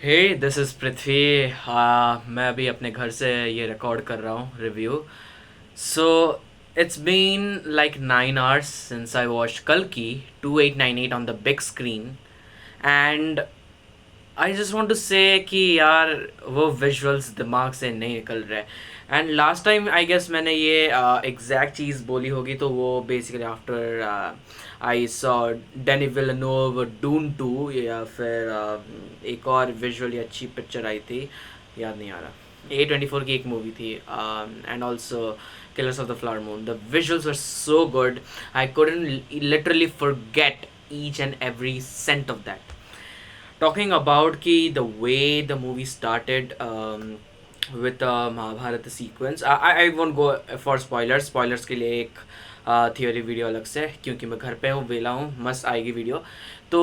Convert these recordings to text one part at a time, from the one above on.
Hey this is पृथ्वी। मैं अभी अपने घर से ये रिकॉर्ड कर रहा हूँ review. So it's been like 9 hours since I watch Kalki 2898 on the big screen and I just want to say कि यार वो विजुअल्स दिमाग से नहीं निकल रहे। And last time I guess मैंने ये एग्जैक्ट चीज़ बोली होगी तो वो basically after I saw Denis Villeneuve Dune 2 या फिर एक और विजुअली अच्छी पिक्चर आई थी, याद नहीं आ रहा। A24 की एक मूवी थी and also killers of the flower moon. The visuals were so good, I couldn't literally forget each and every cent of that. Talking about ki the way the movie started with the Mahabharata sequence. I won't go for spoilers के लिए एक theory video अलग से, क्योंकि मैं घर पे हूँ, वेला हूँ, मस्त आएगी वीडियो। तो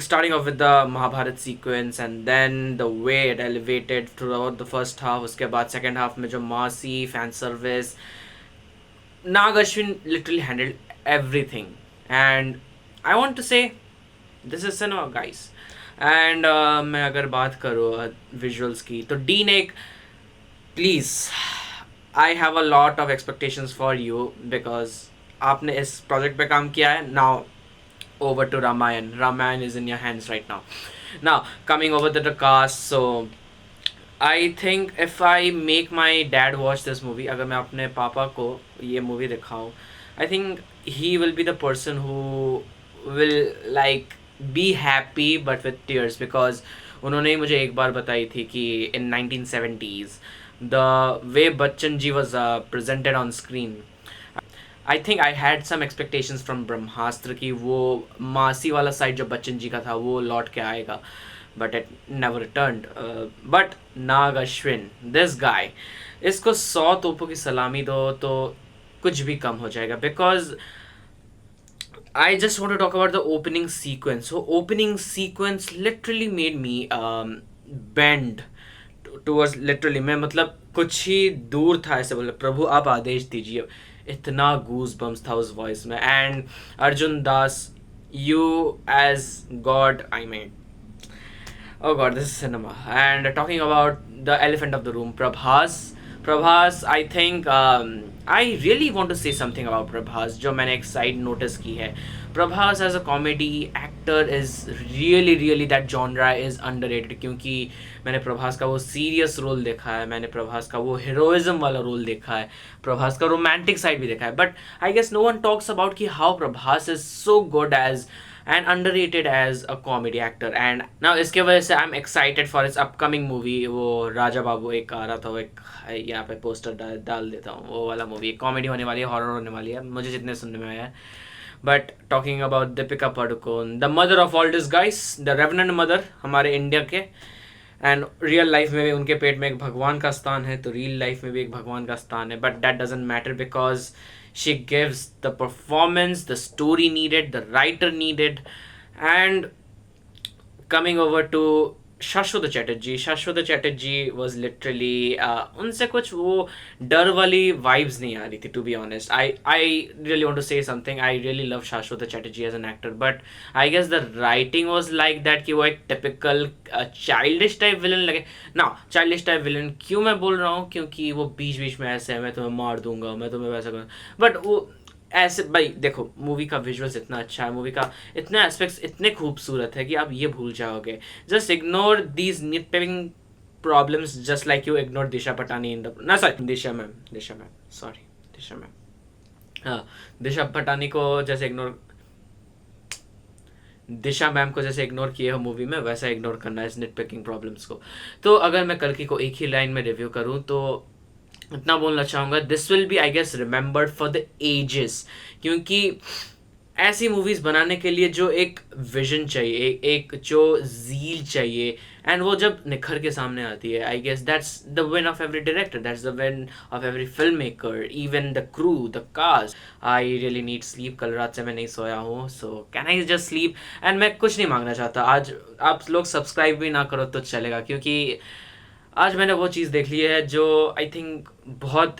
starting off with the Mahabharat sequence and then the way it elevated throughout the first half, उसके बाद second half में जो मासी fan service, Nag Ashwin literally handled everything and I want to say this is cinema guys. And मैं अगर बात करूँ visuals की तो डी ने एक, please, I have a lot of expectations for you because आपने इस प्रोजेक्ट पे काम किया है। Now over to Ramayan is in your hands right now. Now coming over the cast, so I think if I make my dad watch this movie, अगर मैं अपने पापा को ये मूवी दिखाऊँ, I think he will be the person who will like be happy but with tears, because उन्होंने मुझे एक बार बताई थी कि in 1970s the way Bachchan ji was presented on screen, I think I had some expectations from Brahmastra की वो मासी वाला साइड जो बच्चन जी का था वो लौट के आएगा, but it never returned. But Nag Ashwin, this guy, इसको 100 तोपों की सलामी दो तो कुछ भी कम हो जाएगा, because I just want to talk about the opening sequence. So opening sequence literally made me bend towards literally, मैं मतलब कुछ ही दूर था ऐसे बोले प्रभु आप आदेश दीजिए, इतना गूज बम्स था उस वॉइस में। And Arjun Das, you age god, I mean oh god, this is cinema. And talking about the elephant of the room, Prabhas, I think I really want to say something about Prabhas जो मैंने एक side notice की है। Prabhas as a comedy actor is really that genre is underrated, क्योंकि मैंने प्रभास का वो serious role देखा है, मैंने प्रभास का वो हीरोइज्म वाला रोल देखा है, प्रभास का रोमांटिक साइड भी देखा है, but I guess no one talks about कि how Prabhas is so good as and underrated as a comedy actor. And now इसके वजह से I'm excited for his upcoming movie। वो राजा बाबू एक आ रहा था, वो एक यहाँ पे पोस्टर डाल देता हूँ, वो वाला मूवी कॉमेडी होने वाली है, हॉरर होने वाली है, मुझे जितने सुनने में आया है। But talking about Deepika Padukone, the mother of all this guys, the revenant mother हमारे इंडिया के, एंड रियल लाइफ में भी उनके पेट में एक भगवान का स्थान है, तो रियल लाइफ में भी एक भगवान का स्थान है, but that doesn't matter because she gives the performance the story needed, the writer needed. And coming over to शाश्वत चैटर्जी was literally उनसे कुछ वो डर वाली वाइब्स नहीं आ रही थी, to be honest. I really want to say something, I really love Shashwat Chatterjee as an actor, but I guess the writing was like that कि वो एक टिपिकल चाइल्डिश टाइप विलन लगे ना। चाइल्डिश टाइप विलन क्यों मैं बोल रहा हूँ, क्योंकि वो बीच बीच में ऐसे है, मैं तुम्हें मार दूंगा, मैं तुम्हें वैसा करूँगा, बट वो ऐसे, भाई देखो मूवी का विजुअल्स इतना अच्छा है, मूवी का इतने एस्पेक्ट्स इतने खूबसूरत है कि आप ये भूल जाओगे। Just ignore these nitpicking problems just like you ignore Disha Patani in the, ना sorry, Disha ma'am, sorry, Disha ma'am, हाँ, दिशा पटानी को जैसे इग्नोर, दिशा मैम को जैसे इग्नोर किए हो मूवी में, वैसा इग्नोर करना है इस निटपिकिंग प्रॉब्लम्स को। तो अगर मैं कल्कि को एक ही लाइन में रिव्यू करूँ तो इतना बोलना चाहूँगा, this will be I guess remembered for the ages, क्योंकि ऐसी मूवीज़ बनाने के लिए जो एक विजन चाहिए, एक जो जील चाहिए, एंड वो जब निखर के सामने आती है, I guess that's the win of every director, that's the win of every film maker, even the crew, the cast. I really need sleep, कल रात से मैं नहीं सोया हूँ, so can I just sleep. And मैं कुछ नहीं मांगना चाहता, आज आप लोग सब्सक्राइब भी ना करो तो चलेगा, क्योंकि आज मैंने वो चीज़ देख ली है जो आई थिंक बहुत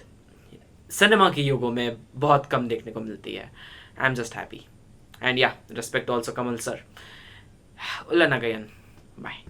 सिनेमा के युगों में बहुत कम देखने को मिलती है। I am just happy and या, रिस्पेक्ट ऑल्सो कमल सर। उल्ला नगयन, बाय।